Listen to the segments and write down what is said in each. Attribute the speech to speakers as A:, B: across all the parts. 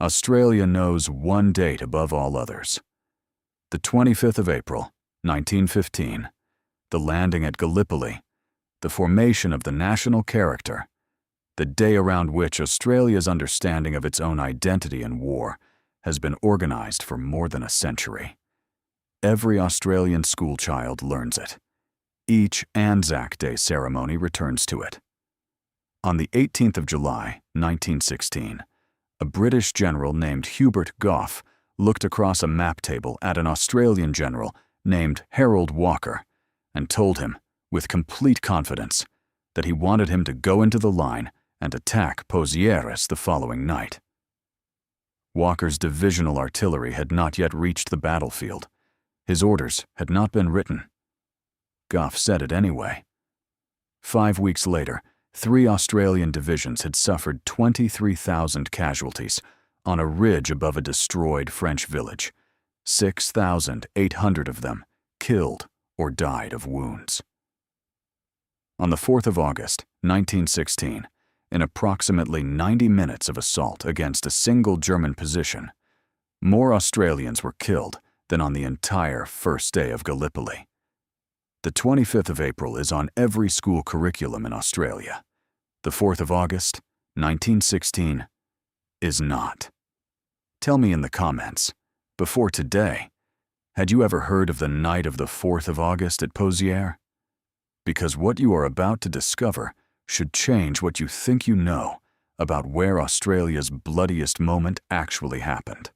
A: Australia knows one date above all others. The 25th of April, 1915, the landing at Gallipoli, the formation of the national character, the day around which Australia's understanding of its own identity in war has been organized for more than a century. Every Australian schoolchild learns it. Each ANZAC Day ceremony returns to it. On the 18th of July, 1916, a British general named Hubert Gough looked across a map table at an Australian general named Harold Walker and told him, with complete confidence, that he wanted him to go into the line and attack Pozieres the following night. Walker's divisional artillery had not yet reached the battlefield. His orders had not been written. Gough said it anyway. 5 weeks later, 3 Australian divisions had suffered 23,000 casualties on a ridge above a destroyed French village, 6,800 of them killed or died of wounds. On the 4th of August, 1916, in approximately 90 minutes of assault against a single German position, more Australians were killed than on the entire first day of Gallipoli. The 25th of April is on every school curriculum in Australia. The 4th of August, 1916, is not. Tell me in the comments, before today, had you ever heard of the night of the 4th of August at Pozieres? Because what you are about to discover should change what you think you know about where Australia's bloodiest moment actually happened.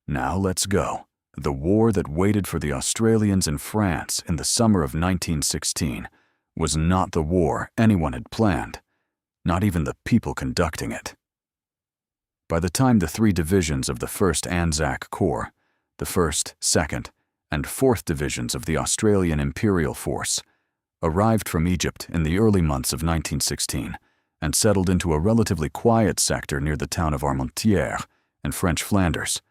A: Now let's go. The war that waited for the Australians in France in the summer of 1916 was not the war anyone had planned, not even the people conducting it. By the time the 3 divisions of the 1st ANZAC Corps, the 1st, 2nd, and 4th Divisions of the Australian Imperial Force, arrived from Egypt in the early months of 1916 and settled into a relatively quiet sector near the town of Armentières in French Flanders,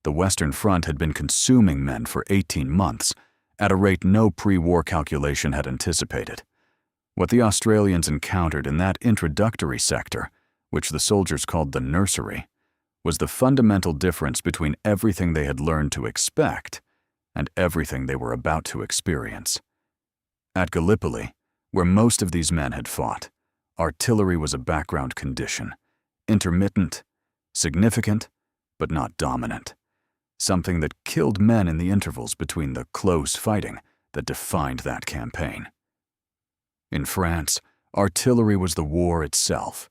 A: the Western Front had been consuming men for 18 months, at a rate no pre-war calculation had anticipated. What the Australians encountered in that introductory sector, which the soldiers called the nursery, was the fundamental difference between everything they had learned to expect and everything they were about to experience. At Gallipoli, where most of these men had fought, artillery was a background condition, intermittent, significant, but not dominant. Something that killed men in the intervals between the close fighting that defined that campaign. In France, artillery was the war itself.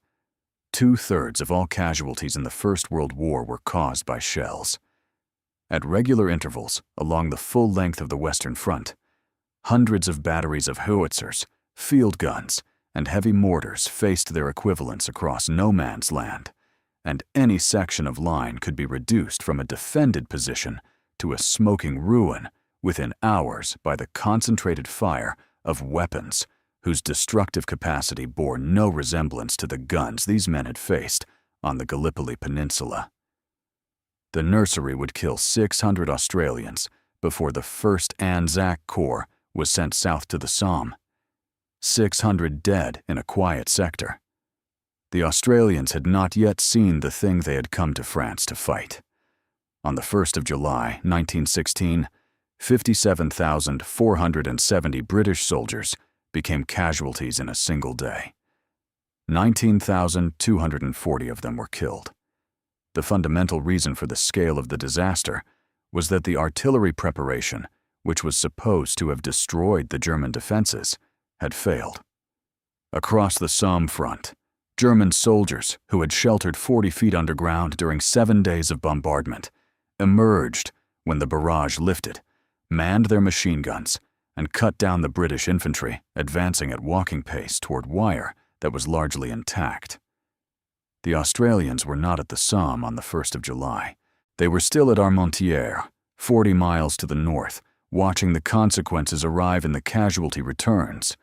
A: 2/3 of all casualties in the First World War were caused by shells. At regular intervals along the full length of the Western Front, hundreds of batteries of howitzers, field guns, and heavy mortars faced their equivalents across no man's land, and any section of line could be reduced from a defended position to a smoking ruin within hours by the concentrated fire of weapons whose destructive capacity bore no resemblance to the guns these men had faced on the Gallipoli Peninsula. The nursery would kill 600 Australians before the 1st ANZAC Corps was sent south to the Somme. 600 dead in a quiet sector. The Australians had not yet seen the thing they had come to France to fight. On the 1st of July, 1916, 57,470 British soldiers became casualties in a single day. 19,240 of them were killed. The fundamental reason for the scale of the disaster was that the artillery preparation, which was supposed to have destroyed the German defenses, had failed. Across the Somme front, German soldiers who had sheltered 40 feet underground during 7 days of bombardment emerged when the barrage lifted, manned their machine guns, and cut down the British infantry advancing at walking pace toward wire that was largely intact. The Australians were not at the Somme on the 1st of July. They were still at Armentières, 40 miles to the north, watching the consequences arrive in the casualty returns.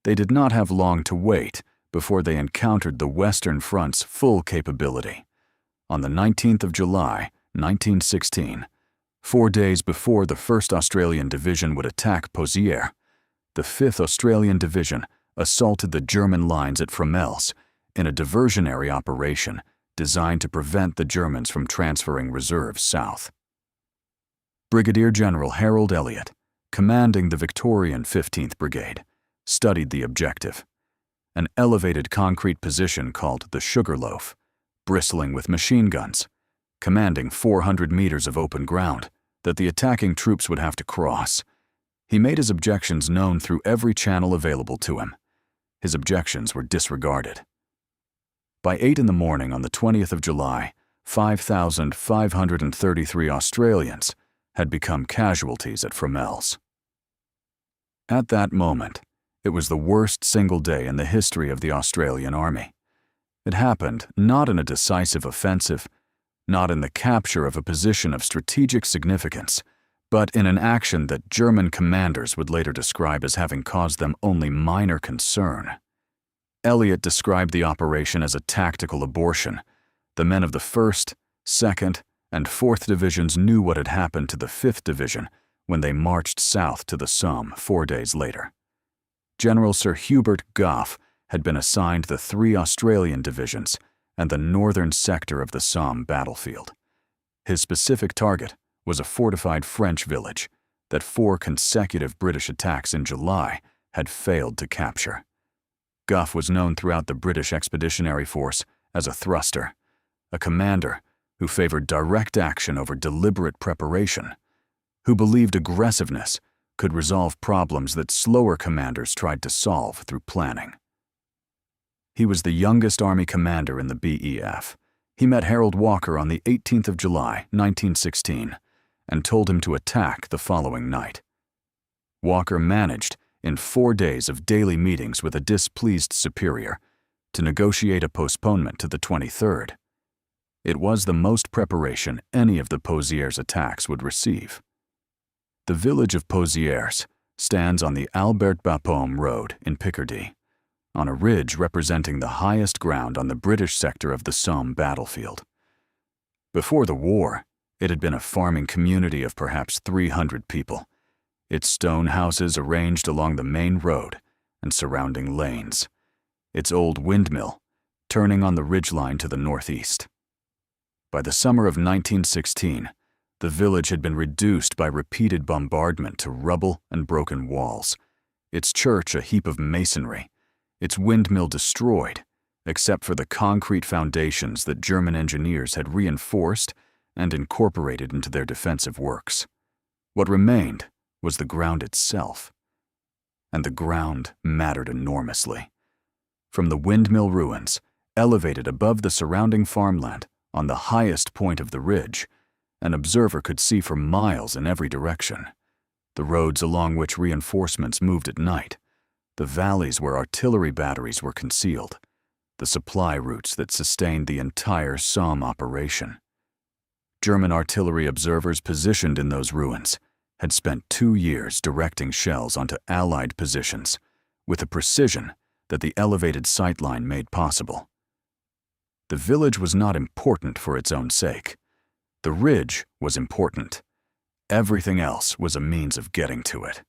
A: They did not have long to wait before they encountered the Western Front's full capability. On the 19th of July, 1916, 4 days before the 1st Australian Division would attack Pozieres, the 5th Australian Division assaulted the German lines at Fromelles in a diversionary operation designed to prevent the Germans from transferring reserves south. Brigadier General Harold Elliott, commanding the Victorian 15th Brigade, studied the objective, an elevated concrete position called the Sugarloaf, bristling with machine guns, commanding 400 meters of open ground that the attacking troops would have to cross. He made his objections known through every channel available to him. His objections were disregarded. By 8 in the morning on the 20th of July, 5,533 Australians had become casualties at Fromelles. At that moment, it was the worst single day in the history of the Australian Army. It happened not in a decisive offensive, not in the capture of a position of strategic significance, but in an action that German commanders would later describe as having caused them only minor concern. Elliott described the operation as a tactical abortion. The men of the 1st, 2nd, and 4th Divisions knew what had happened to the 5th Division when they marched south to the Somme 4 days later. General Sir Hubert Gough had been assigned the 3 Australian divisions and the northern sector of the Somme battlefield. His specific target was a fortified French village that 4 consecutive British attacks in July had failed to capture. Gough was known throughout the British Expeditionary Force as a thruster, a commander who favored direct action over deliberate preparation, who believed aggressiveness could resolve problems that slower commanders tried to solve through planning. He was the youngest Army commander in the BEF. He met Harold Walker on the 18th of July, 1916, and told him to attack the following night. Walker managed, in 4 days of daily meetings with a displeased superior, to negotiate a postponement to the 23rd. It was the most preparation any of the Pozieres attacks would receive. The village of Pozieres stands on the Albert Bapaume Road in Picardy, on a ridge representing the highest ground on the British sector of the Somme battlefield. Before the war, it had been a farming community of perhaps 300 people, its stone houses arranged along the main road and surrounding lanes, its old windmill turning on the ridgeline to the northeast. By the summer of 1916, the village had been reduced by repeated bombardment to rubble and broken walls, its church a heap of masonry, its windmill destroyed, except for the concrete foundations that German engineers had reinforced and incorporated into their defensive works. What remained was the ground itself. And the ground mattered enormously. From the windmill ruins, elevated above the surrounding farmland on the highest point of the ridge, an observer could see for miles in every direction. The roads along which reinforcements moved at night, the valleys where artillery batteries were concealed, the supply routes that sustained the entire Somme operation. German artillery observers positioned in those ruins had spent 2 years directing shells onto Allied positions with a precision that the elevated sightline made possible. The village was not important for its own sake. The ridge was important. Everything else was a means of getting to it.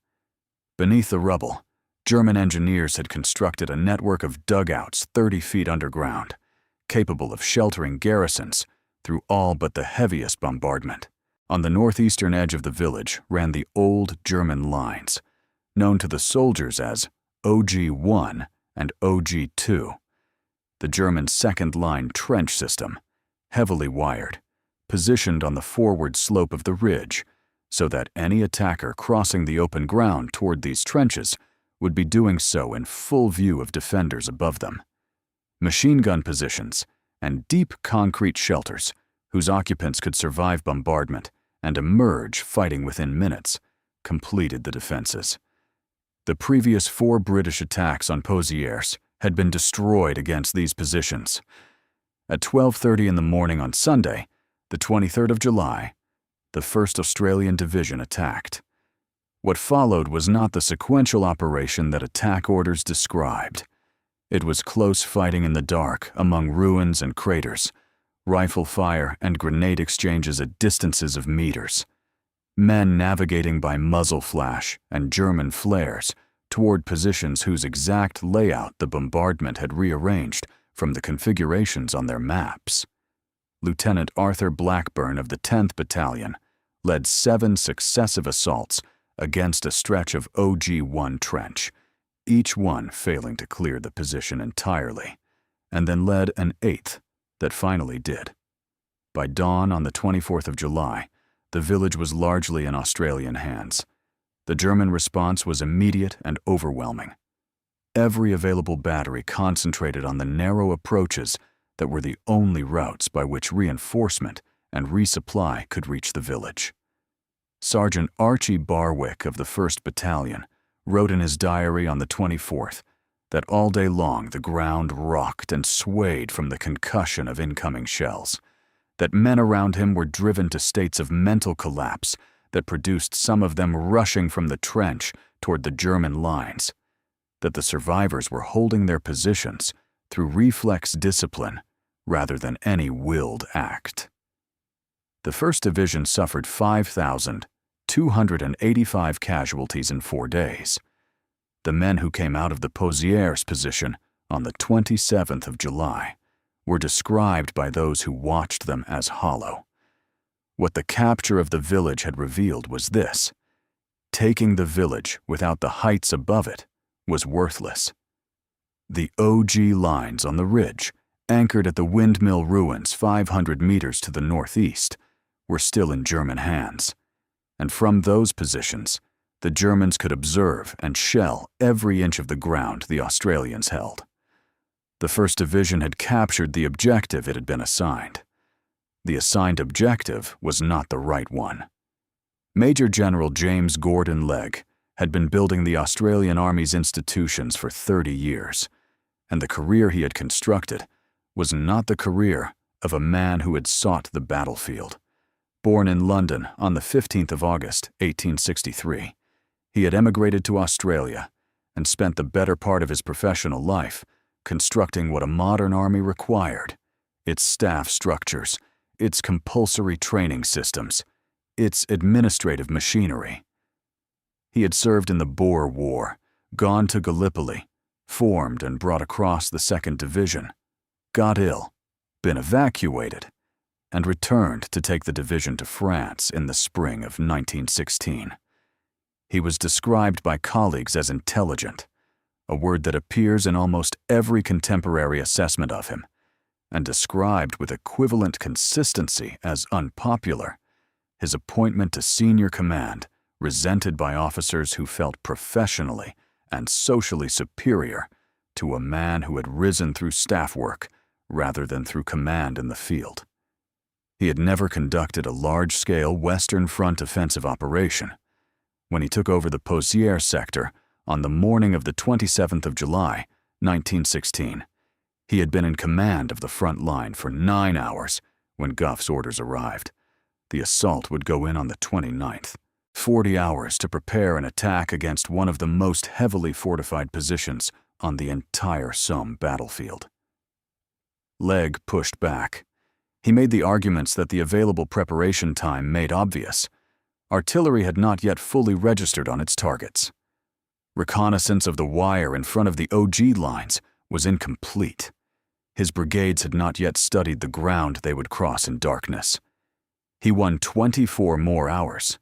A: Beneath the rubble, German engineers had constructed a network of dugouts 30 feet underground, capable of sheltering garrisons through all but the heaviest bombardment. On the northeastern edge of the village ran the old German lines, known to the soldiers as OG-1 and OG-2, the German second-line trench system, heavily wired, positioned on the forward slope of the ridge so that any attacker crossing the open ground toward these trenches would be doing so in full view of defenders above them. Machine gun positions and deep concrete shelters whose occupants could survive bombardment and emerge fighting within minutes completed the defenses. The previous 4 British attacks on Pozieres had been destroyed against these positions. At 12:30 in the morning on Sunday, the 23rd of July, the 1st Australian Division attacked. What followed was not the sequential operation that attack orders described. It was close fighting in the dark among ruins and craters, rifle fire and grenade exchanges at distances of meters, men navigating by muzzle flash and German flares toward positions whose exact layout the bombardment had rearranged from the configurations on their maps. Lieutenant Arthur Blackburn of the 10th Battalion led 7 successive assaults against a stretch of OG-1 trench, each one failing to clear the position entirely, and then led an 8th that finally did. By dawn on the 24th of July, the village was largely in Australian hands. The German response was immediate and overwhelming. Every available battery concentrated on the narrow approaches that were the only routes by which reinforcement and resupply could reach the village. Sergeant Archie Barwick of the 1st Battalion wrote in his diary on the 24th that all day long the ground rocked and swayed from the concussion of incoming shells, that men around him were driven to states of mental collapse that produced some of them rushing from the trench toward the German lines, that the survivors were holding their positions through reflex discipline rather than any willed act. The 1st Division suffered 5,285 casualties in 4 days. The men who came out of the Pozieres position on the 27th of July were described by those who watched them as hollow. What the capture of the village had revealed was this: taking the village without the heights above it was worthless. The OG lines on the ridge, anchored at the windmill ruins 500 meters to the northeast, were still in German hands, and from those positions, the Germans could observe and shell every inch of the ground the Australians held. The 1st Division had captured the objective it had been assigned. The assigned objective was not the right one. Major General James Gordon Legge had been building the Australian Army's institutions for 30 years, and the career he had constructed was not the career of a man who had sought the battlefield. Born in London on the 15th of August, 1863, he had emigrated to Australia and spent the better part of his professional life constructing what a modern army required: its staff structures, its compulsory training systems, its administrative machinery. He had served in the Boer War, gone to Gallipoli, formed and brought across the 2nd Division, got ill, been evacuated, and returned to take the division to France in the spring of 1916. He was described by colleagues as intelligent, a word that appears in almost every contemporary assessment of him, and described with equivalent consistency as unpopular. His appointment to senior command, resented by officers who felt professionally and socially superior to a man who had risen through staff work rather than through command in the field. He had never conducted a large-scale Western Front offensive operation. When he took over the Pozieres sector on the morning of the 27th of July, 1916, he had been in command of the front line for 9 hours when Gough's orders arrived. The assault would go in on the 29th, 40 hours to prepare an attack against one of the most heavily fortified positions on the entire Somme battlefield. Legge pushed back. He made the arguments that the available preparation time made obvious. Artillery had not yet fully registered on its targets. Reconnaissance of the wire in front of the OG lines was incomplete. His brigades had not yet studied the ground they would cross in darkness. He won 24 more hours.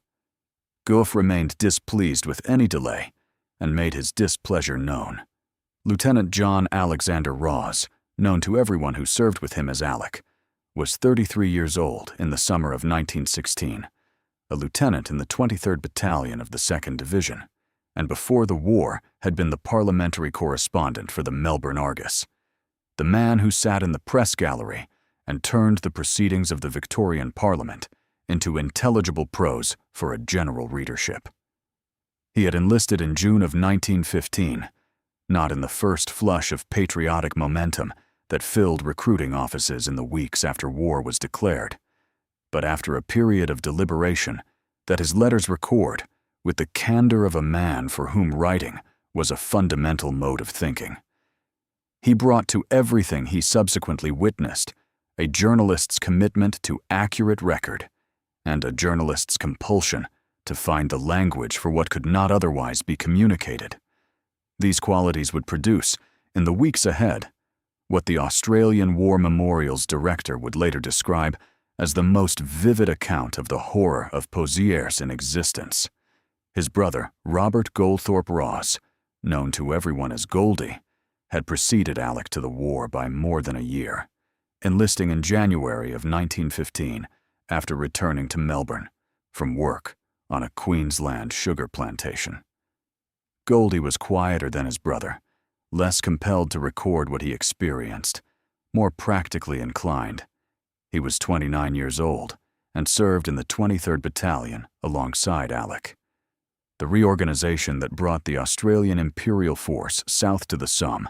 A: Gough remained displeased with any delay and made his displeasure known. Lieutenant John Alexander Raws, known to everyone who served with him as Alec, was 33 years old in the summer of 1916, a lieutenant in the 23rd Battalion of the 2nd Division, and before the war had been the parliamentary correspondent for the Melbourne Argus, the man who sat in the press gallery and turned the proceedings of the Victorian Parliament into intelligible prose for a general readership. He had enlisted in June of 1915, not in the first flush of patriotic momentum that filled recruiting offices in the weeks after war was declared, but after a period of deliberation that his letters record with the candor of a man for whom writing was a fundamental mode of thinking. He brought to everything he subsequently witnessed a journalist's commitment to accurate record and a journalist's compulsion to find the language for what could not otherwise be communicated. These qualities would produce, in the weeks ahead, what the Australian War Memorial's director would later describe as the most vivid account of the horror of Pozieres in existence. His brother, Robert Goldthorpe Raws, known to everyone as Goldy, had preceded Alec to the war by more than a year, enlisting in January of 1915 after returning to Melbourne from work on a Queensland sugar plantation. Goldy was quieter than his brother, less compelled to record what he experienced, more practically inclined. He was 29 years old and served in the 23rd Battalion alongside Alec. The reorganization that brought the Australian Imperial Force south to the Somme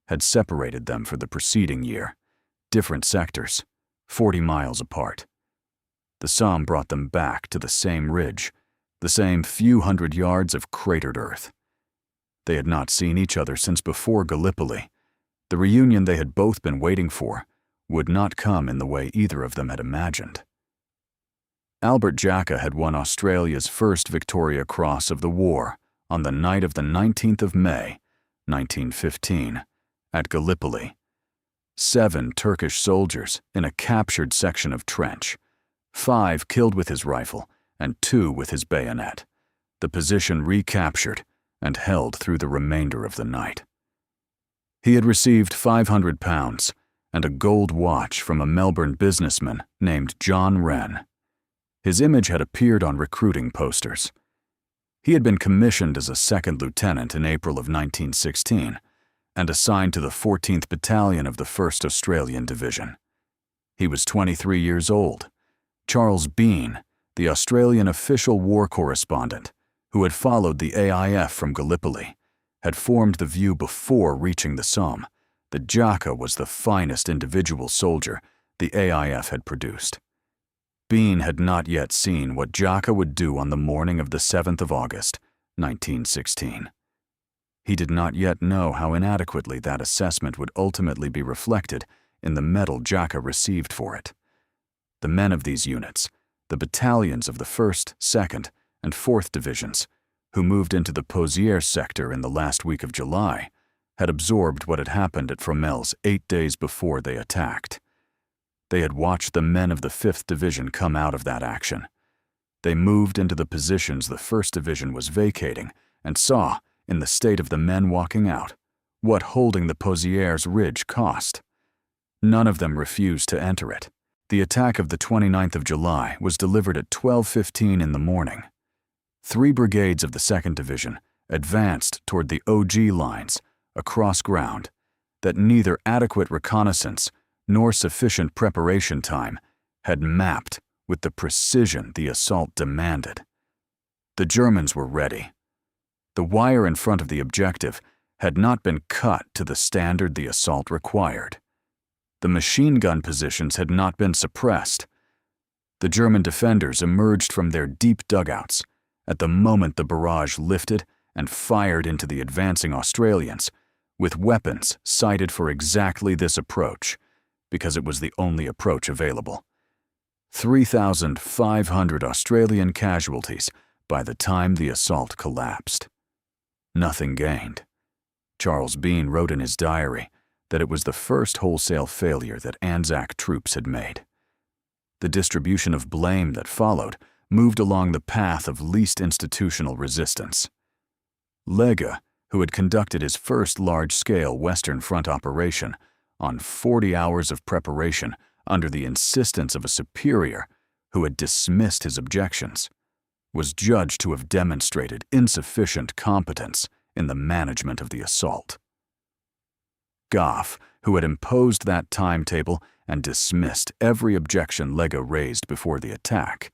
A: had separated them for the preceding year, different sectors, 40 miles apart. The Somme brought them back to the same ridge, the same few hundred yards of cratered earth. They had not seen each other since before Gallipoli. The reunion they had both been waiting for would not come in the way either of them had imagined. Albert Jacka had won Australia's first Victoria Cross of the war on the night of the 19th of May, 1915, at Gallipoli. 7 Turkish soldiers in a captured section of trench, 5 killed with his rifle and 2 with his bayonet, the position recaptured and held through the remainder of the night. He had received £500 and a gold watch from a Melbourne businessman named John Wren. His image had appeared on recruiting posters. He had been commissioned as a second lieutenant in April of 1916 and assigned to the 14th Battalion of the 1st Australian Division. He was 23 years old. Charles Bean, the Australian official war correspondent, who had followed the AIF from Gallipoli, had formed the view before reaching the Somme that Jacka was the finest individual soldier the AIF had produced. Bean had not yet seen what Jacka would do on the morning of the 7th of August, 1916. He did not yet know how inadequately that assessment would ultimately be reflected in the medal Jacka received for it. The men of these units, the battalions of the 1st, 2nd, and 4th Divisions, who moved into the Pozieres sector in the last week of July, had absorbed what had happened at Fromelles 8 days before they attacked. They had watched the men of the 5th Division come out of that action. They moved into the positions the 1st Division was vacating and saw, in the state of the men walking out, what holding the Pozieres ridge cost. None of them refused to enter it. The attack of the 29th of July was delivered at 12:15 in the morning. 3 brigades of the 2nd Division advanced toward the OG lines across ground that neither adequate reconnaissance nor sufficient preparation time had mapped with the precision the assault demanded. The Germans were ready. The wire in front of the objective had not been cut to the standard the assault required. The machine gun positions had not been suppressed. The German defenders emerged from their deep dugouts at the moment the barrage lifted and fired into the advancing Australians, with weapons sighted for exactly this approach, because it was the only approach available. 3,500 Australian casualties by the time the assault collapsed. Nothing gained. Charles Bean wrote in his diary that it was the first wholesale failure that ANZAC troops had made. The distribution of blame that followed moved along the path of least institutional resistance. Lega, who had conducted his first large-scale Western Front operation on 40 hours of preparation under the insistence of a superior who had dismissed his objections, was judged to have demonstrated insufficient competence in the management of the assault. Goff, who had imposed that timetable and dismissed every objection Lega raised before the attack,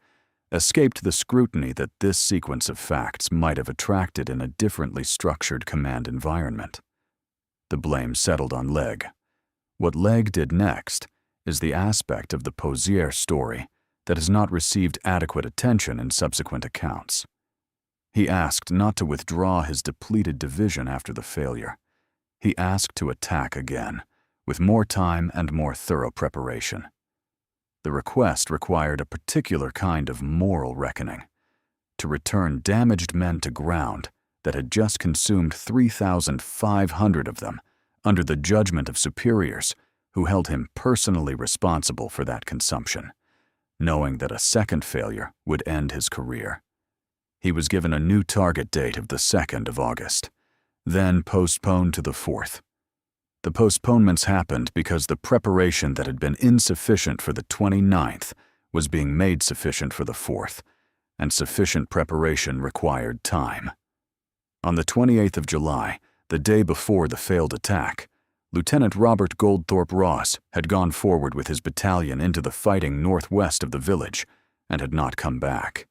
A: escaped the scrutiny that this sequence of facts might have attracted in a differently structured command environment. The blame settled on Leg. What Leg did next is the aspect of the Pozieres story that has not received adequate attention in subsequent accounts. He asked not to withdraw his depleted division after the failure. He asked to attack again, with more time and more thorough preparation. The request required a particular kind of moral reckoning, to return damaged men to ground that had just consumed 3,500 of them under the judgment of superiors who held him personally responsible for that consumption, knowing that a second failure would end his career. He was given a new target date of the 2nd of August, then postponed to the 4th. The postponements happened because the preparation that had been insufficient for the 29th was being made sufficient for the 4th, and sufficient preparation required time. On the 28th of July, the day before the failed attack, Lieutenant Robert Goldthorpe Ross had gone forward with his battalion into the fighting northwest of the village and had not come back.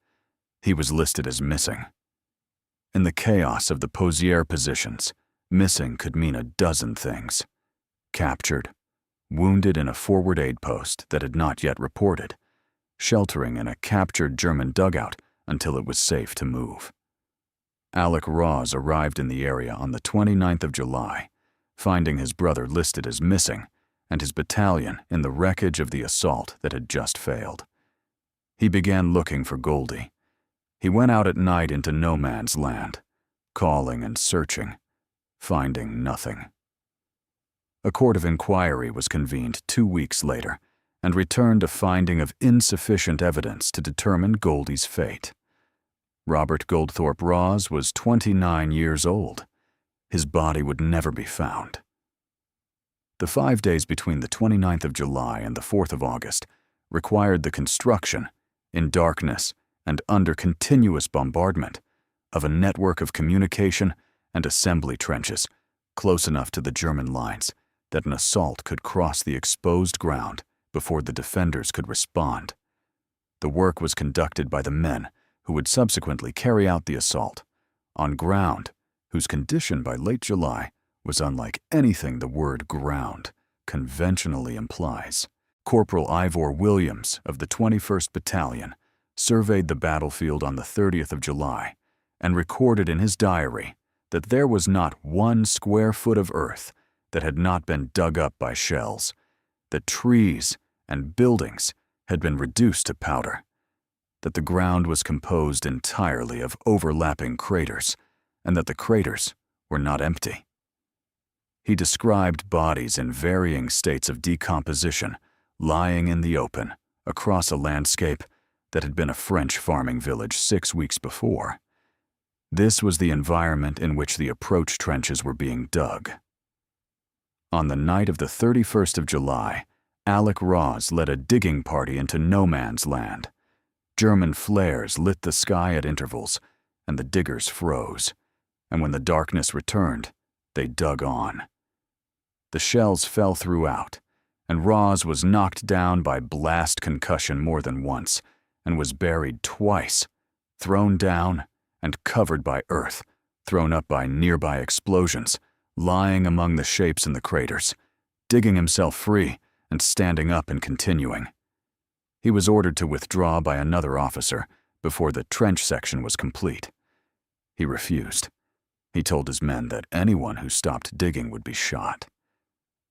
A: He was listed as missing. In the chaos of the Pozieres positions, missing could mean a dozen things. Captured, wounded in a forward aid post that had not yet reported, sheltering in a captured German dugout until it was safe to move. Alec Raws arrived in the area on the 29th of July, finding his brother listed as missing and his battalion in the wreckage of the assault that had just failed. He began looking for Goldy. He went out at night into no man's land, calling and searching, finding nothing. A court of inquiry was convened 2 weeks later and returned a finding of insufficient evidence to determine Goldy's fate. Robert Goldthorpe Ross was 29 years old. His body would never be found. The 5 days between the 29th of July and the 4th of August required the construction, in darkness and under continuous bombardment, of a network of communication and assembly trenches close enough to the German lines that an assault could cross the exposed ground before the defenders could respond. The work was conducted by the men who would subsequently carry out the assault, on ground whose condition by late July was unlike anything the word ground conventionally implies. Corporal Ivor Williams of the 21st Battalion surveyed the battlefield on the 30th of July and recorded in his diary that there was not 1 square foot of earth that had not been dug up by shells, that trees and buildings had been reduced to powder, that the ground was composed entirely of overlapping craters, and that the craters were not empty. He described bodies in varying states of decomposition lying in the open across a landscape that had been a French farming village 6 weeks before. This was the environment in which the approach trenches were being dug. On the night of the 31st of July, Alec Raws led a digging party into no man's land. German flares lit the sky at intervals, and the diggers froze, and when the darkness returned, they dug on. The shells fell throughout, and Raws was knocked down by blast concussion more than once, and was buried twice, thrown down and covered by earth, thrown up by nearby explosions, lying among the shapes in the craters, digging himself free and standing up and continuing. He was ordered to withdraw by another officer before the trench section was complete. He refused. He told his men that anyone who stopped digging would be shot.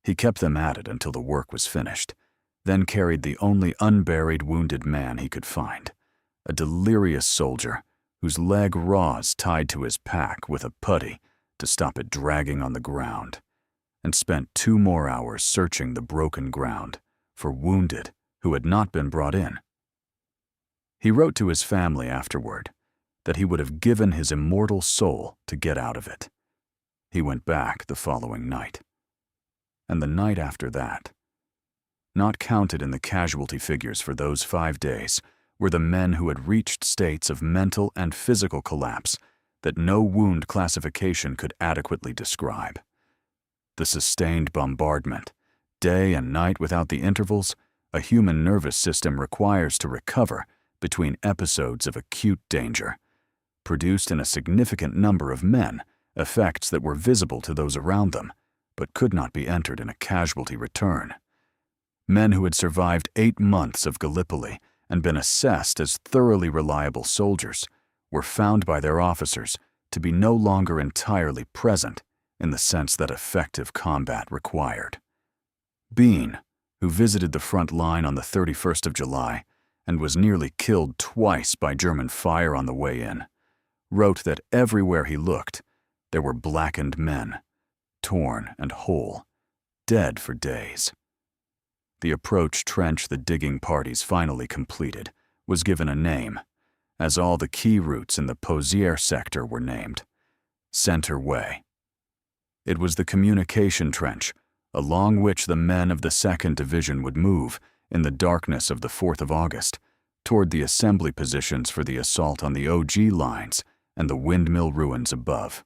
A: He kept them at it until the work was finished, then carried the only unburied wounded man he could find, a delirious soldier whose leg Raws tied to his pack with a putty to stop it dragging on the ground, and spent 2 more hours searching the broken ground for wounded who had not been brought in. He wrote to his family afterward that he would have given his immortal soul to get out of it. He went back the following night, and the night after that. Not counted in the casualty figures for those 5 days were the men who had reached states of mental and physical collapse that no wound classification could adequately describe. The sustained bombardment, day and night without the intervals a human nervous system requires to recover between episodes of acute danger, produced in a significant number of men effects that were visible to those around them, but could not be entered in a casualty return. Men who had survived 8 months of Gallipoli and been assessed as thoroughly reliable soldiers were found by their officers to be no longer entirely present in the sense that effective combat required. Bean, who visited the front line on the 31st of July and was nearly killed twice by German fire on the way in, wrote that everywhere he looked, there were blackened men, torn and whole, dead for days. The approach trench the digging parties finally completed was given a name, as all the key routes in the Pozieres sector were named: Center Way. It was the communication trench along which the men of the 2nd Division would move in the darkness of the 4th of August toward the assembly positions for the assault on the OG lines and the windmill ruins above.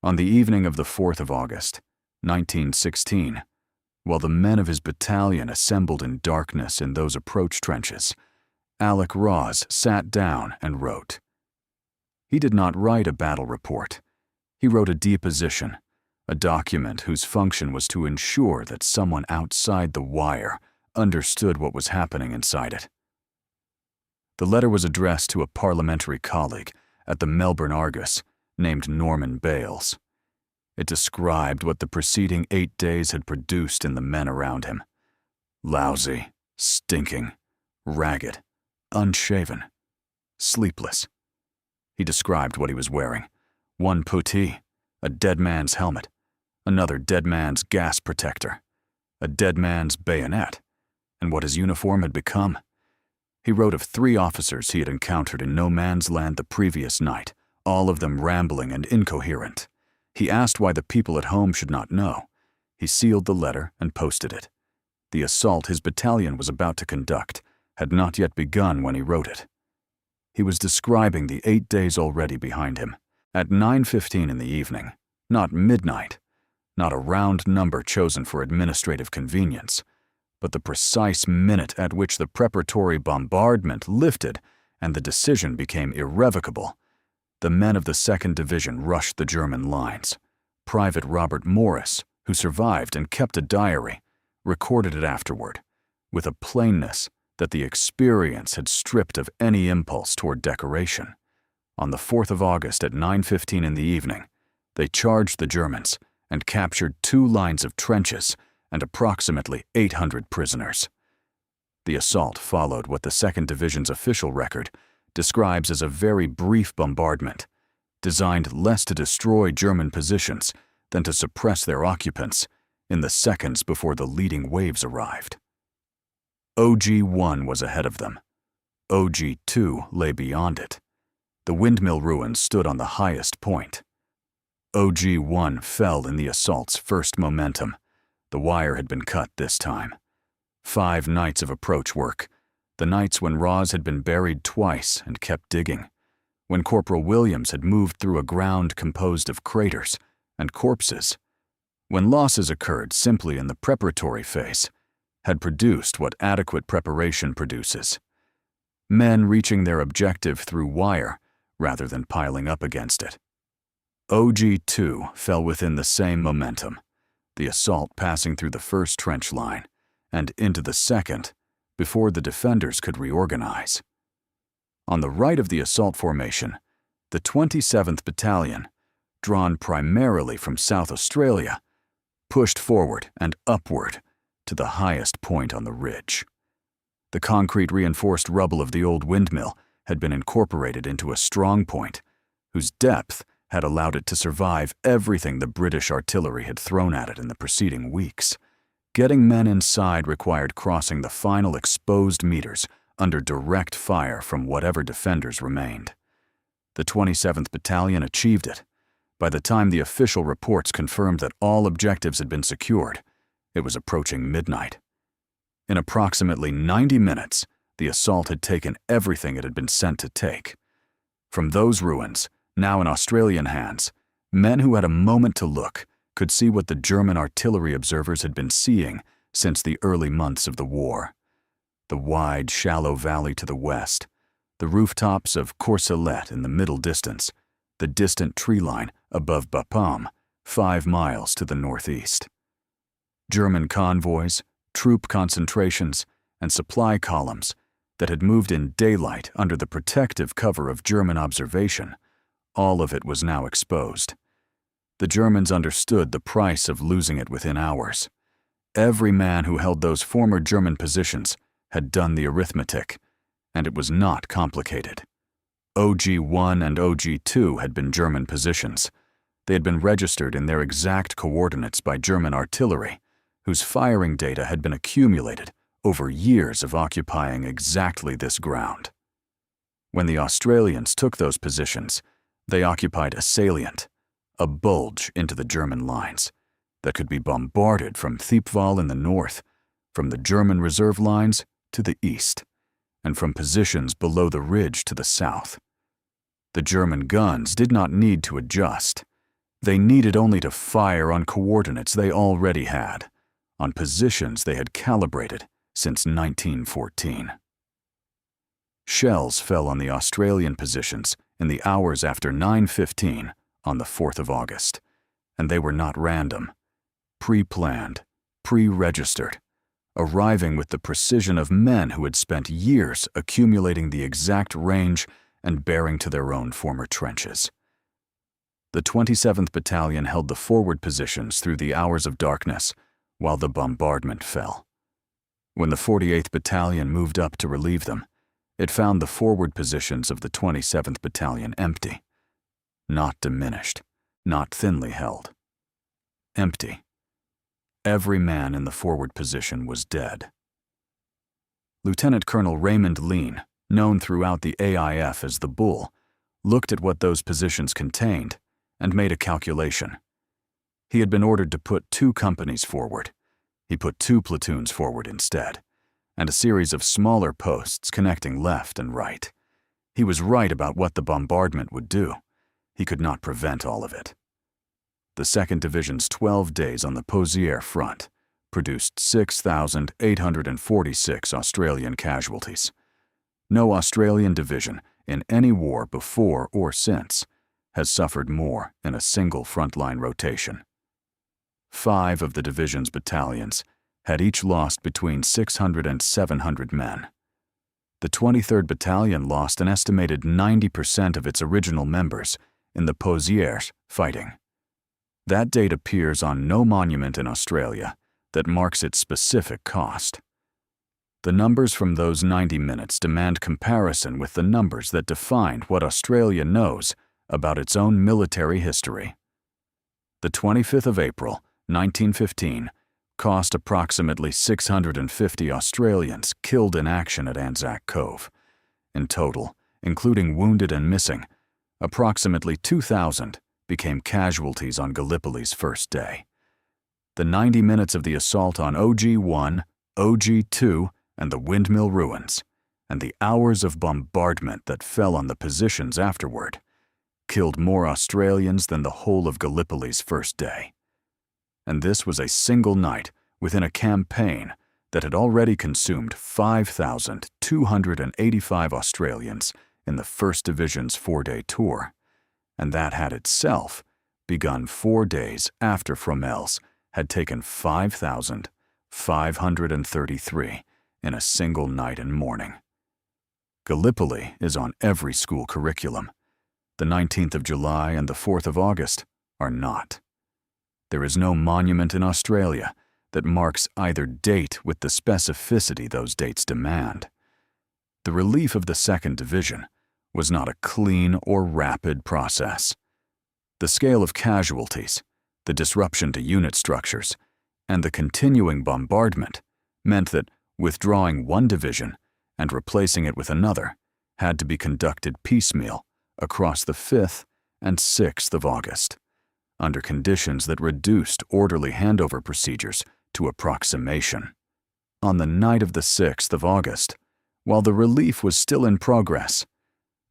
A: On the evening of the 4th of August, 1916, while the men of his battalion assembled in darkness in those approach trenches, Alec Raws sat down and wrote. He did not write a battle report. He wrote a deposition, a document whose function was to ensure that someone outside the wire understood what was happening inside it. The letter was addressed to a parliamentary colleague at the Melbourne Argus named Norman Bales. It described what the preceding 8 days had produced in the men around him: lousy, stinking, ragged, unshaven, sleepless. He described what he was wearing: one puttee, a dead man's helmet, another dead man's gas protector, a dead man's bayonet, and what his uniform had become. He wrote of 3 officers he had encountered in no man's land the previous night, all of them rambling and incoherent. He asked why the people at home should not know. He sealed the letter and posted it. The assault his battalion was about to conduct had not yet begun when he wrote it. He was describing the 8 days already behind him. At 9:15 in the evening, not midnight, not a round number chosen for administrative convenience, but the precise minute at which the preparatory bombardment lifted and the decision became irrevocable, the men of the 2nd Division rushed the German lines. Private Robert Morris, who survived and kept a diary, recorded it afterward, with a plainness that the experience had stripped of any impulse toward decoration. On the 4th of August at 9:15 in the evening, they charged the Germans and captured 2 lines of trenches and approximately 800 prisoners. The assault followed what the 2nd Division's official record describes as a very brief bombardment, designed less to destroy German positions than to suppress their occupants in the seconds before the leading waves arrived. OG-1 was ahead of them. OG-2 lay beyond it. The windmill ruins stood on the highest point. OG-1 fell in the assault's first momentum. The wire had been cut this time. 5 nights of approach work, the nights when Raws had been buried twice and kept digging, when Corporal Williams had moved through a ground composed of craters and corpses, when losses occurred simply in the preparatory phase, had produced what adequate preparation produces: men reaching their objective through wire rather than piling up against it. OG-2 fell within the same momentum, the assault passing through the first trench line and into the second before the defenders could reorganize. On the right of the assault formation, the 27th Battalion, drawn primarily from South Australia, pushed forward and upward to the highest point on the ridge. The concrete reinforced rubble of the old windmill had been incorporated into a strong point whose depth had allowed it to survive everything the British artillery had thrown at it in the preceding weeks. Getting men inside required crossing the final exposed meters under direct fire from whatever defenders remained. The 27th Battalion achieved it. By the time the official reports confirmed that all objectives had been secured, it was approaching midnight. In approximately 90 minutes, the assault had taken everything it had been sent to take. From those ruins, now in Australian hands, men who had a moment to look could see what the German artillery observers had been seeing since the early months of the war. The wide, shallow valley to the west, the rooftops of Courcelette in the middle distance, the distant tree line above Bapaume, 5 miles to the northeast. German convoys, troop concentrations, and supply columns that had moved in daylight under the protective cover of German observation, all of it was now exposed. The Germans understood the price of losing it within hours. Every man who held those former German positions had done the arithmetic, and it was not complicated. OG-1 and OG-2 had been German positions. They had been registered in their exact coordinates by German artillery, whose firing data had been accumulated over years of occupying exactly this ground. When the Australians took those positions, they occupied a salient, a bulge into the German lines, that could be bombarded from Thiepval in the north, from the German reserve lines to the east, and from positions below the ridge to the south. The German guns did not need to adjust. They needed only to fire on coordinates they already had, on positions they had calibrated since 1914. Shells fell on the Australian positions in the hours after 9:15 on the 4th of August, and they were not random. Pre-planned, pre-registered, arriving with the precision of men who had spent years accumulating the exact range and bearing to their own former trenches. The 27th Battalion held the forward positions through the hours of darkness while the bombardment fell. When the 48th Battalion moved up to relieve them, it found the forward positions of the 27th Battalion empty, not diminished, not thinly held. Empty. Every man in the forward position was dead. Lieutenant Colonel Raymond Lean, known throughout the AIF as the Bull, looked at what those positions contained and made a calculation. He had been ordered to put 2 companies forward. He put 2 platoons forward instead, and a series of smaller posts connecting left and right. He was right about what the bombardment would do. He could not prevent all of it. The 2nd Division's 12 days on the Pozieres front produced 6,846 Australian casualties. No Australian division in any war before or since has suffered more in a single frontline rotation. 5 of the division's battalions had each lost between 600 and 700 men. The 23rd Battalion lost an estimated 90% of its original members in the Pozieres fighting. That date appears on no monument in Australia that marks its specific cost. The numbers from those 90 minutes demand comparison with the numbers that defined what Australia knows about its own military history. The 25th of April, 1915, cost approximately 650 Australians killed in action at ANZAC Cove. In total, including wounded and missing, approximately 2,000 became casualties on Gallipoli's first day. The 90 minutes of the assault on OG-1, OG-2, and the windmill ruins, and the hours of bombardment that fell on the positions afterward, killed more Australians than the whole of Gallipoli's first day. And this was a single night within a campaign that had already consumed 5,285 Australians in the 1st Division's 4-day tour, and that had itself begun 4 days after Fromelles had taken 5,533 in a single night and morning. Gallipoli is on every school curriculum. The 19th of July and the 4th of August are not. There is no monument in Australia that marks either date with the specificity those dates demand. The relief of the 2nd Division was not a clean or rapid process. The scale of casualties, the disruption to unit structures, and the continuing bombardment meant that withdrawing one division and replacing it with another had to be conducted piecemeal across the 5th and 6th of August, under conditions that reduced orderly handover procedures to approximation. On the night of the 6th of August, while the relief was still in progress,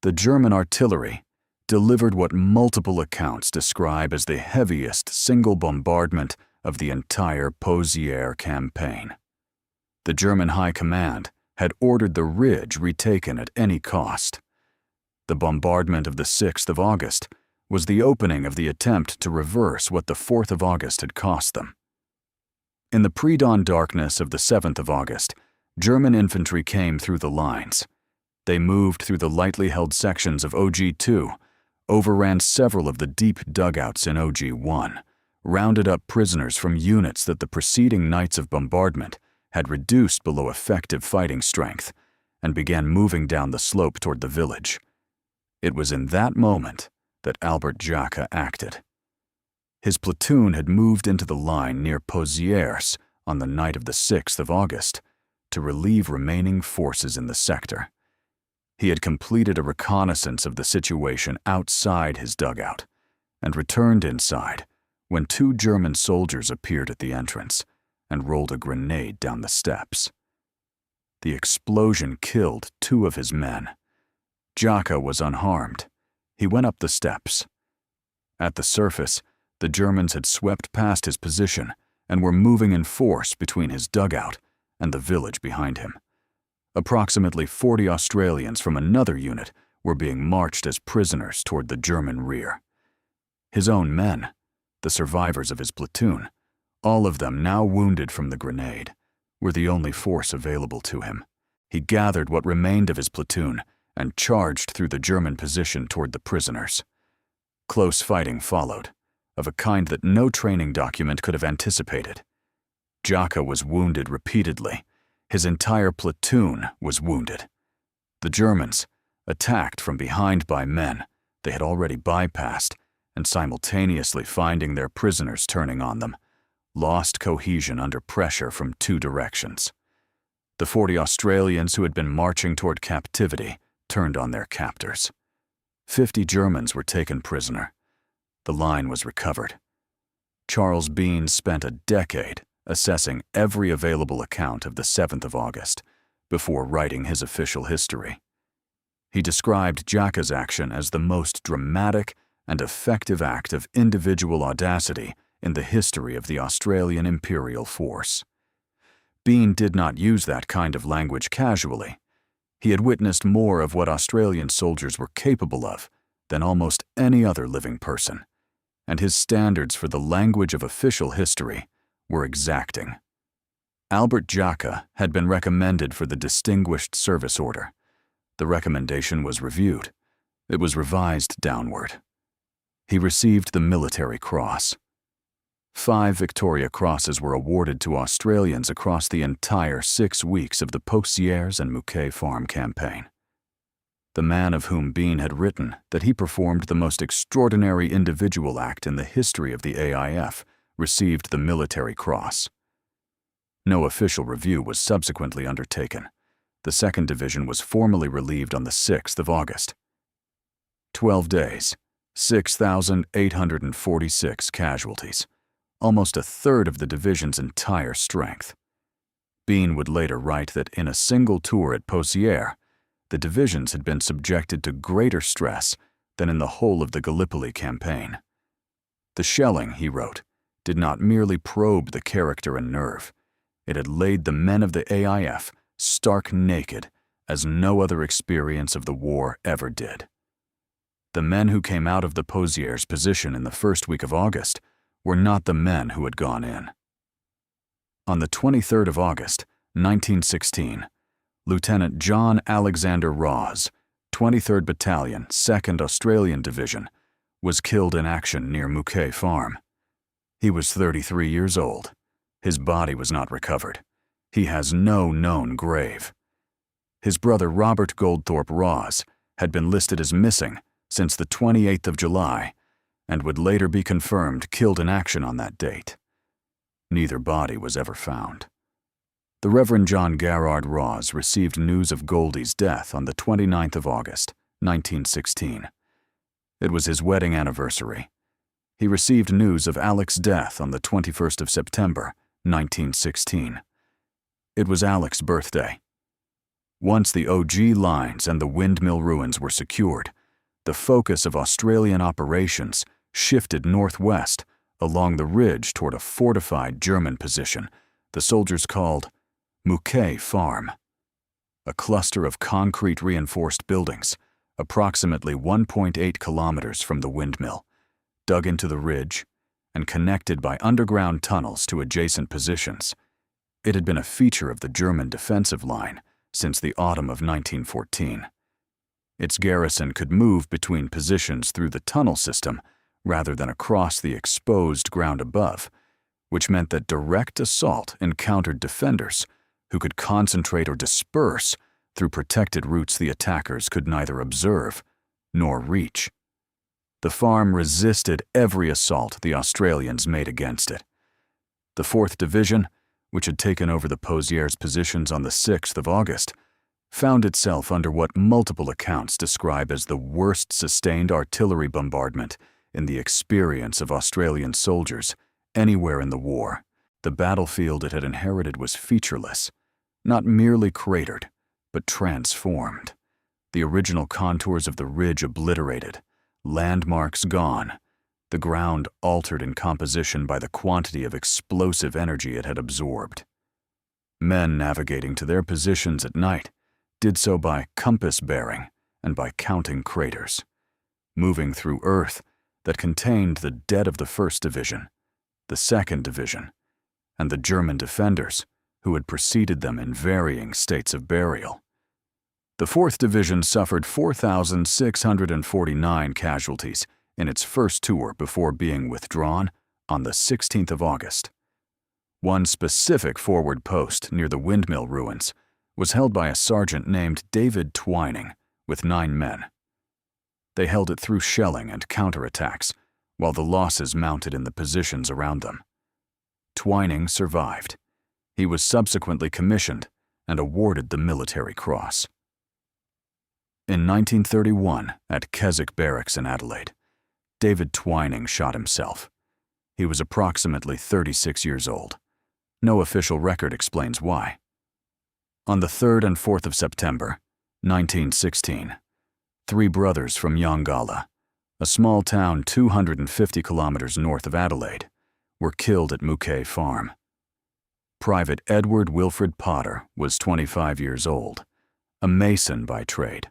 A: the German artillery delivered what multiple accounts describe as the heaviest single bombardment of the entire Pozieres campaign. The German High Command had ordered the ridge retaken at any cost. The bombardment of the 6th of August was the opening of the attempt to reverse what the 4th of August had cost them. In the pre-dawn darkness of the 7th of August, German infantry came through the lines. They moved through the lightly held sections of OG-2, overran several of the deep dugouts in OG-1, rounded up prisoners from units that the preceding nights of bombardment had reduced below effective fighting strength, and began moving down the slope toward the village. It was in that moment that Albert Jacka acted. His platoon had moved into the line near Pozieres on the night of the 6th of August to relieve remaining forces in the sector. He had completed a reconnaissance of the situation outside his dugout and returned inside when 2 German soldiers appeared at the entrance and rolled a grenade down the steps. The explosion killed 2 of his men. Jacka was unharmed. He went up the steps. At the surface, the Germans had swept past his position and were moving in force between his dugout and the village behind him. Approximately 40 Australians from another unit were being marched as prisoners toward the German rear. His own men, the survivors of his platoon, all of them now wounded from the grenade, were the only force available to him. He gathered what remained of his platoon and charged through the German position toward the prisoners. Close fighting followed, of a kind that no training document could have anticipated. Jacka was wounded repeatedly. His entire platoon was wounded. The Germans, attacked from behind by men they had already bypassed and simultaneously finding their prisoners turning on them, lost cohesion under pressure from 2 directions. The 40 Australians who had been marching toward captivity turned on their captors. 50 Germans were taken prisoner. The line was recovered. Charles Bean spent a decade assessing every available account of the 7th of August before writing his official history. He described Jacka's action as the most dramatic and effective act of individual audacity in the history of the Australian Imperial Force. Bean did not use that kind of language casually. He had witnessed more of what Australian soldiers were capable of than almost any other living person, and his standards for the language of official history were exacting. Albert Jacka had been recommended for the Distinguished Service Order. The recommendation was reviewed. It was revised downward. He received the Military Cross. 5 Victoria Crosses were awarded to Australians across the entire 6 weeks of the Pozières and Mouquet Farm campaign. The man of whom Bean had written that he performed the most extraordinary individual act in the history of the AIF received the Military Cross. No official review was subsequently undertaken. The 2nd Division was formally relieved on the 6th of August. 12 days, 6,846 casualties, almost a third of the division's entire strength. Bean would later write that in a single tour at Pozieres, the divisions had been subjected to greater stress than in the whole of the Gallipoli campaign. The shelling, he wrote, did not merely probe the character and nerve. It had laid the men of the AIF stark naked as no other experience of the war ever did. The men who came out of the Pozieres position in the first week of August were not the men who had gone in. On the 23rd of August, 1916, Lieutenant John Alexander Raws, 23rd Battalion, 2nd Australian Division, was killed in action near Mouquet Farm. He was 33 years old. His body was not recovered. He has no known grave. His brother Robert Goldthorpe Raws had been listed as missing since the 28th of July and would later be confirmed killed in action on that date. Neither body was ever found. The Reverend John Garrard Raws received news of Goldy's death on the 29th of August, 1916. It was his wedding anniversary. He received news of Alec's death on the 21st of September, 1916. It was Alec's birthday. Once the OG lines and the windmill ruins were secured, the focus of Australian operations shifted northwest along the ridge toward a fortified German position the soldiers called Mouquet Farm, a cluster of concrete-reinforced buildings, approximately 1.8 kilometers from the windmill, dug into the ridge and connected by underground tunnels to adjacent positions. It had been a feature of the German defensive line since the autumn of 1914. Its garrison could move between positions through the tunnel system rather than across the exposed ground above, which meant that direct assault encountered defenders who could concentrate or disperse through protected routes the attackers could neither observe nor reach. The farm resisted every assault the Australians made against it. The 4th Division, which had taken over the Pozieres positions on the 6th of August, found itself under what multiple accounts describe as the worst sustained artillery bombardment in the experience of Australian soldiers anywhere in the war. The battlefield it had inherited was featureless, not merely cratered, but transformed. The original contours of the ridge obliterated, landmarks gone, the ground altered in composition by the quantity of explosive energy it had absorbed. Men navigating to their positions at night did so by compass bearing and by counting craters, moving through earth that contained the dead of the 1st Division, the 2nd Division, and the German defenders who had preceded them in varying states of burial. The 4th Division suffered 4,649 casualties in its first tour before being withdrawn on the 16th of August. One specific forward post near the windmill ruins was held by a sergeant named David Twining with 9 men. They held it through shelling and counterattacks, while the losses mounted in the positions around them. Twining survived. He was subsequently commissioned and awarded the Military Cross. In 1931, at Keswick Barracks in Adelaide, David Twining shot himself. He was approximately 36 years old. No official record explains why. On the 3rd and 4th of September, 1916, 3 brothers from Yongala, a small town 250 kilometers north of Adelaide, were killed at Mouquet Farm. Private Edward Wilfred Potter was 25 years old, a mason by trade.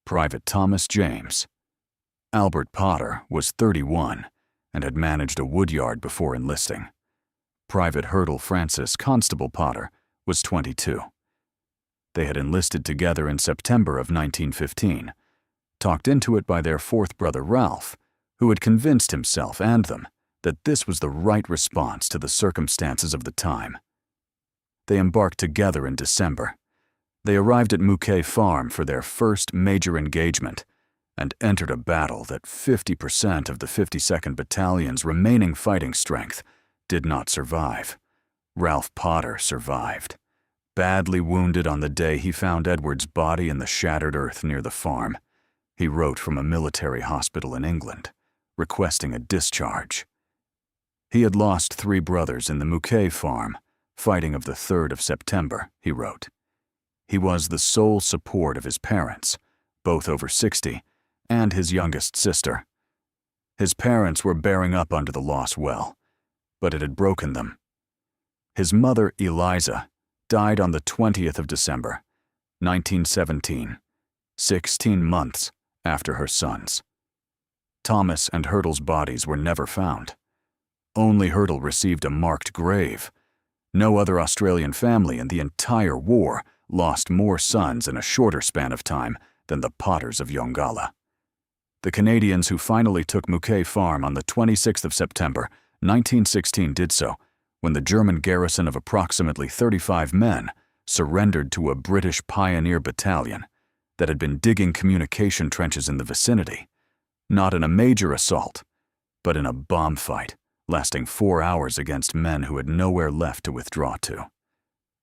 A: Private Thomas James. Albert Potter was 31 and had managed a woodyard before enlisting. Private Hurdle Francis Constable Potter was 22. They had enlisted together in September of 1915, talked into it by their 4th brother Ralph, who had convinced himself and them that this was the right response to the circumstances of the time. They embarked together in December. They arrived at Mouquet Farm for their first major engagement and entered a battle that 50% of the 52nd Battalion's remaining fighting strength did not survive. Ralph Potter survived, badly wounded on the day he found Edward's body in the shattered earth near the farm. He wrote from a military hospital in England, requesting a discharge. He had lost 3 brothers in the Mouquet Farm, fighting of the 3rd of September, he wrote. He was the sole support of his parents, both over 60, and his youngest sister. His parents were bearing up under the loss well, but it had broken them. His mother, Eliza, died on the 20th of December, 1917, 16 months after her sons. Thomas and Hurdle's bodies were never found. Only Hurdle received a marked grave. No other Australian family in the entire war lost more sons in a shorter span of time than the Potters of Yongala. The Canadians who finally took Mouquet Farm on the 26th of September, 1916 did so when the German garrison of approximately 35 men surrendered to a British pioneer battalion that had been digging communication trenches in the vicinity, not in a major assault, but in a bomb fight lasting 4 hours against men who had nowhere left to withdraw to.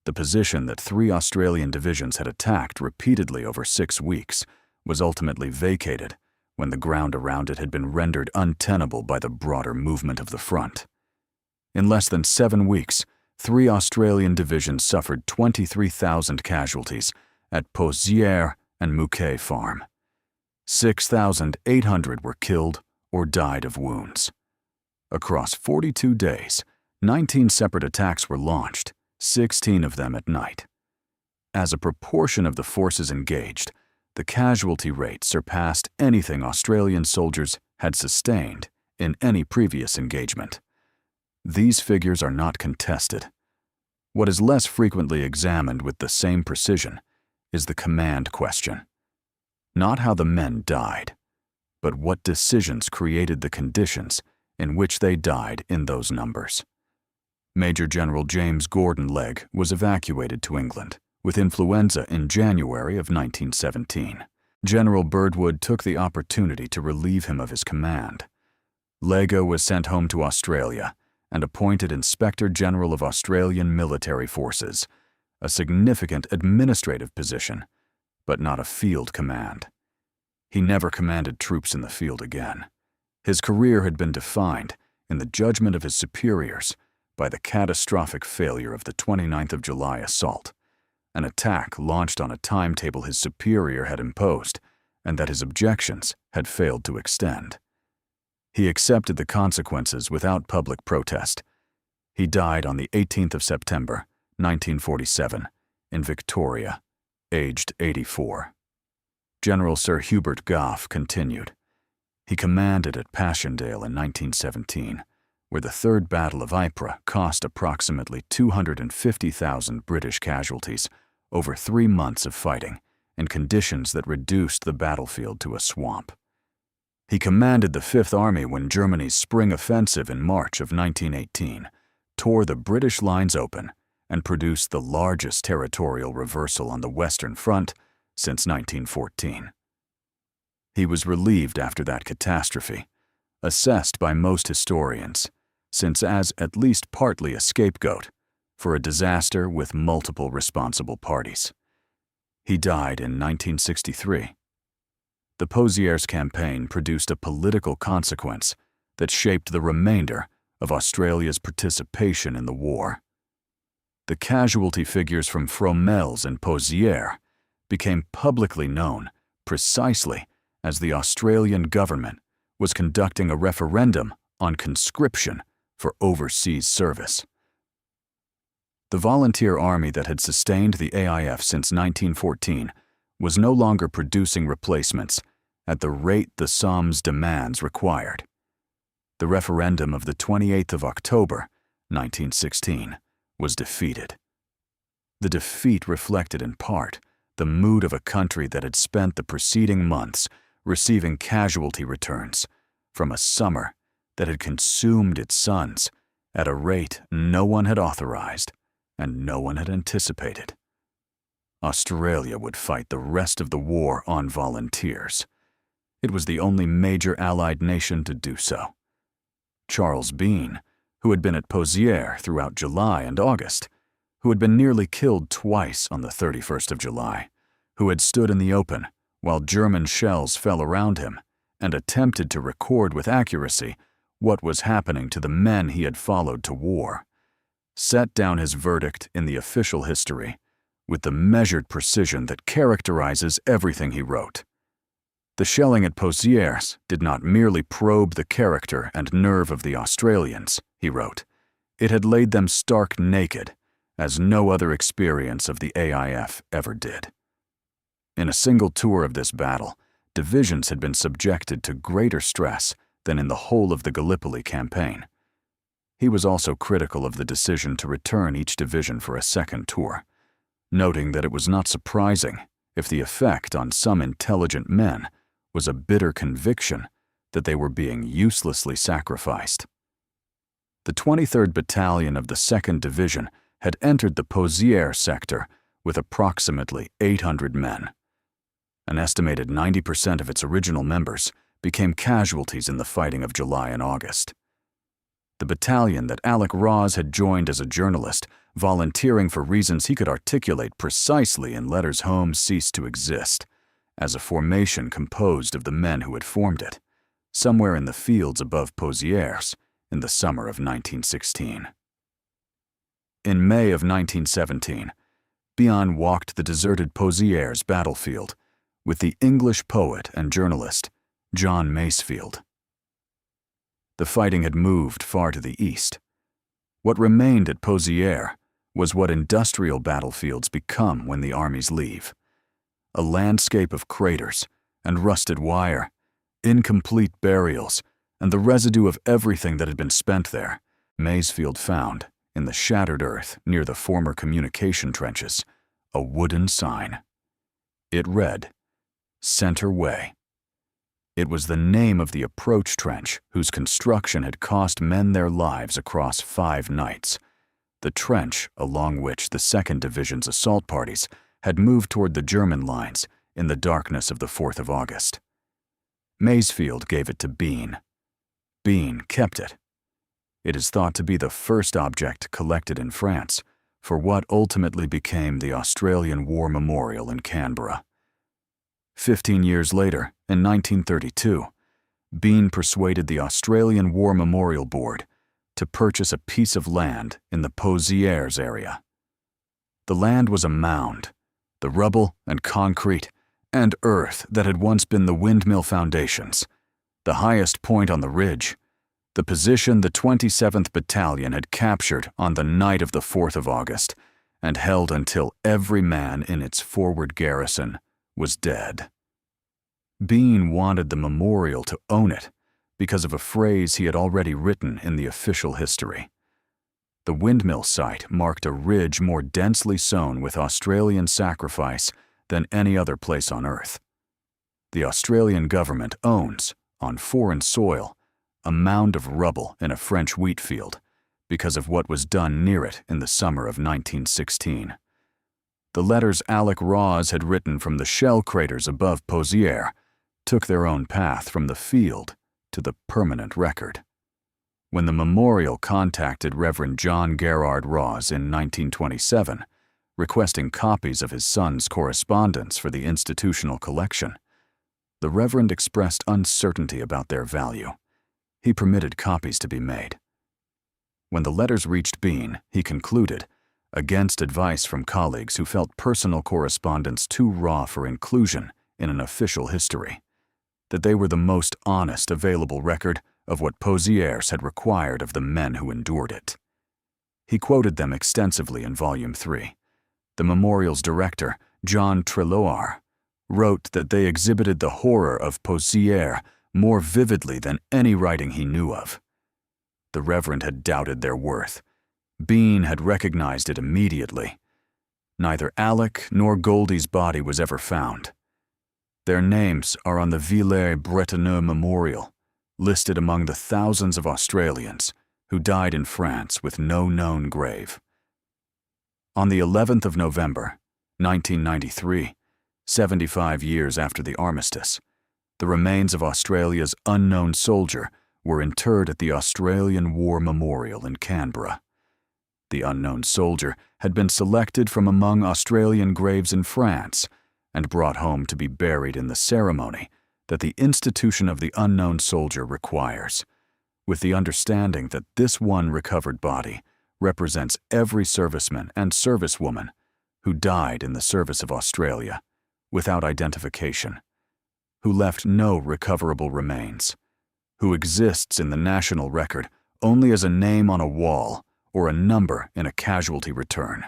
A: The position that 3 Australian divisions had attacked repeatedly over 6 weeks was ultimately vacated when the ground around it had been rendered untenable by the broader movement of the front. In less than 7 weeks, 3 Australian divisions suffered 23,000 casualties at Pozières and Mouquet Farm. 6,800 were killed or died of wounds. Across 42 days, 19 separate attacks were launched, 16 of them at night. As a proportion of the forces engaged, the casualty rate surpassed anything Australian soldiers had sustained in any previous engagement. These figures are not contested. What is less frequently examined with the same precision is the command question. Not how the men died, but what decisions created the conditions in which they died in those numbers. Major General James Gordon Legge was evacuated to England with influenza in January of 1917. General Birdwood took the opportunity to relieve him of his command. Lego was sent home to Australia and appointed Inspector General of Australian Military Forces, a significant administrative position, but not a field command. He never commanded troops in the field again. His career had been defined, in the judgment of his superiors, by the catastrophic failure of the 29th of July assault, an attack launched on a timetable his superior had imposed and that his objections had failed to extend. He accepted the consequences without public protest. He died on the 18th of September, 1947, in Victoria, aged 84. General Sir Hubert Gough continued. He commanded at Passchendaele in 1917, where the Third Battle of Ypres cost approximately 250,000 British casualties over 3 months of fighting in conditions that reduced the battlefield to a swamp. He commanded the Fifth Army when Germany's spring offensive in March of 1918 tore the British lines open and produced the largest territorial reversal on the Western Front since 1914. He was relieved after that catastrophe, assessed by most historians, since as at least partly a scapegoat for a disaster with multiple responsible parties. He died in 1963. The Pozieres campaign produced a political consequence that shaped the remainder of Australia's participation in the war. The casualty figures from Fromelles and Pozieres became publicly known precisely as the Australian government was conducting a referendum on conscription for overseas service. The volunteer army that had sustained the AIF since 1914 was no longer producing replacements at the rate the Somme's demands required. The referendum of the 28th of October, 1916, was defeated. The defeat reflected in part the mood of a country that had spent the preceding months receiving casualty returns from a summer that had consumed its sons at a rate no one had authorized and no one had anticipated. Australia would fight the rest of the war on volunteers. It was the only major Allied nation to do so. Charles Bean, who had been at Pozieres throughout July and August, who had been nearly killed twice on the 31st of July, who had stood in the open while German shells fell around him and attempted to record with accuracy what was happening to the men he had followed to war, set down his verdict in the official history with the measured precision that characterizes everything he wrote. The shelling at Pozieres did not merely probe the character and nerve of the Australians, he wrote. It had laid them stark naked, as no other experience of the AIF ever did. In a single tour of this battle, divisions had been subjected to greater stress than in the whole of the Gallipoli campaign. He was also critical of the decision to return each division for a second tour, noting that it was not surprising if the effect on some intelligent men was a bitter conviction that they were being uselessly sacrificed. The 23rd Battalion of the 2nd Division had entered the Pozieres sector with approximately 800 men. An estimated 90% of its original members became casualties in the fighting of July and August. The battalion that Alec Raws had joined as a journalist, volunteering for reasons he could articulate precisely in letters home, ceased to exist, as a formation composed of the men who had formed it, somewhere in the fields above Pozieres in the summer of 1916. In May of 1917, Bion walked the deserted Pozieres battlefield with the English poet and journalist John Masefield. The fighting had moved far to the east. What remained at Pozieres was what industrial battlefields become when the armies leave: a landscape of craters and rusted wire, incomplete burials, and the residue of everything that had been spent there. Masefield found, in the shattered earth near the former communication trenches, a wooden sign. It read, "Center Way." It was the name of the approach trench whose construction had cost men their lives across 5 nights, the trench along which the 2nd Division's assault parties had moved toward the German lines in the darkness of the 4th of August. Masefield gave it to Bean. Bean kept it. It is thought to be the first object collected in France for what ultimately became the Australian War Memorial in Canberra. 15 years later, in 1932, Bean persuaded the Australian War Memorial Board to purchase a piece of land in the Pozieres area. The land was a mound, the rubble and concrete and earth that had once been the windmill foundations, the highest point on the ridge, the position the 27th Battalion had captured on the night of the 4th of August and held until every man in its forward garrison was dead. Bean wanted the memorial to own it because of a phrase he had already written in the official history. The windmill site marked a ridge more densely sown with Australian sacrifice than any other place on Earth. The Australian government owns, on foreign soil, a mound of rubble in a French wheat field because of what was done near it in the summer of 1916. The letters Alec Raws had written from the shell craters above Pozieres took their own path from the field to the permanent record. When the memorial contacted Reverend John Gerard Raws in 1927, requesting copies of his son's correspondence for the institutional collection, the Reverend expressed uncertainty about their value. He permitted copies to be made. When the letters reached Bean, he concluded, against advice from colleagues who felt personal correspondence too raw for inclusion in an official history, that they were the most honest available record of what Pozieres had required of the men who endured it. He quoted them extensively in Volume 3. The memorial's director, John Treloar, wrote that they exhibited the horror of Pozieres more vividly than any writing he knew of. The Reverend had doubted their worth. Bean had recognized it immediately. Neither Alec nor Goldy's body was ever found. Their names are on the Villers-Bretonneux Memorial, listed among the thousands of Australians who died in France with no known grave. On the 11th of November, 1993, 75 years after the armistice, the remains of Australia's unknown soldier were interred at the Australian War Memorial in Canberra. The unknown soldier had been selected from among Australian graves in France and brought home to be buried in the ceremony that the institution of the unknown soldier requires, with the understanding that this one recovered body represents every serviceman and servicewoman who died in the service of Australia without identification, who left no recoverable remains, who exists in the national record only as a name on a wall or a number in a casualty return.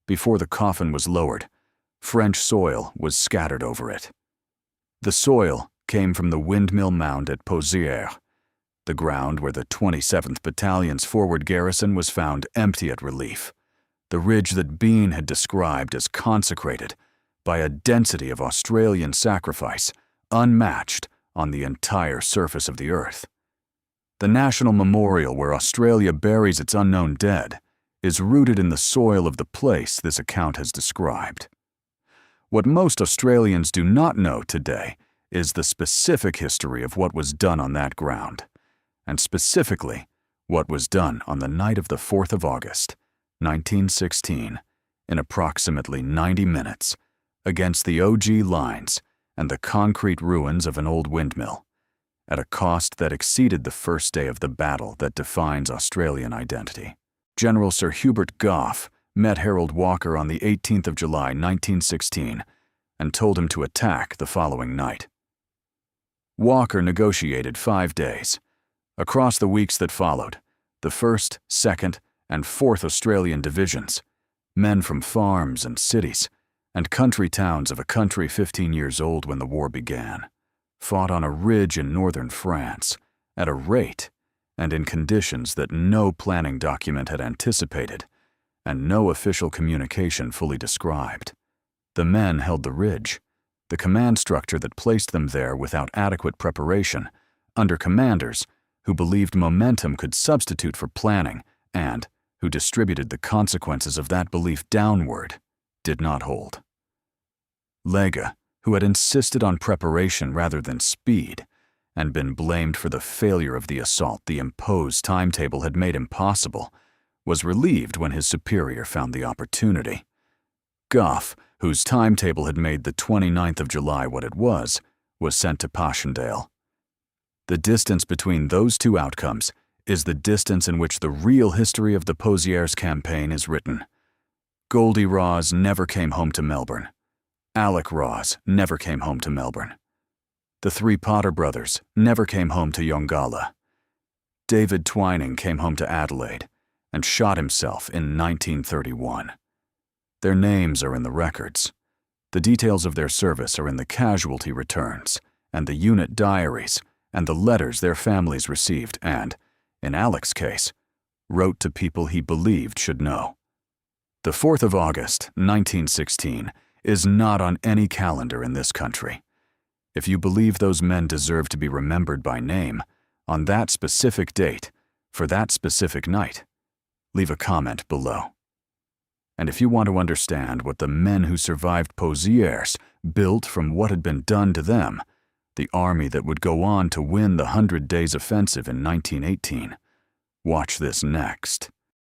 A: Before the coffin was lowered, French soil was scattered over it. The soil came from the windmill mound at Pozieres, the ground where the 27th Battalion's forward garrison was found empty at relief, the ridge that Bean had described as consecrated by a density of Australian sacrifice unmatched on the entire surface of the earth. The national memorial where Australia buries its unknown dead is rooted in the soil of the place this account has described. What most Australians do not know today is the specific history of what was done on that ground, and specifically what was done on the night of the 4th of August, 1916, in approximately 90 minutes, against the OG lines and the concrete ruins of an old windmill, at a cost that exceeded the first day of the battle that defines Australian identity. General Sir Hubert Gough met Harold Walker on the 18th of July, 1916, and told him to attack the following night. Walker negotiated 5 days. Across the weeks that followed, the 1st, 2nd, and 4th Australian Divisions, men from farms and cities, and country towns of a country 15 years old when the war began, fought on a ridge in northern France, at a rate and in conditions that no planning document had anticipated, and no official communication fully described. The men held the ridge, the command structure that placed them there without adequate preparation, under commanders who believed momentum could substitute for planning and who distributed the consequences of that belief downward, did not hold. Lega, who had insisted on preparation rather than speed, and been blamed for the failure of the assault the imposed timetable had made impossible, was relieved when his superior found the opportunity. Gough, whose timetable had made the 29th of July what it was sent to Passchendaele. The distance between those two outcomes is the distance in which the real history of the Pozieres campaign is written. Goldy Raws never came home to Melbourne. Alec Raws never came home to Melbourne. The three Potter brothers never came home to Yongala. David Twining came home to Adelaide and shot himself in 1931. Their names are in the records. The details of their service are in the casualty returns and the unit diaries and the letters their families received and, in Alec's case, wrote to people he believed should know. The 4th of August, 1916, is not on any calendar in this country. If you believe those men deserve to be remembered by name, on that specific date, for that specific night, leave a comment below. And if you want to understand what the men who survived Pozieres built from what had been done to them, the army that would go on to win the 100 Days Offensive in 1918, watch this next.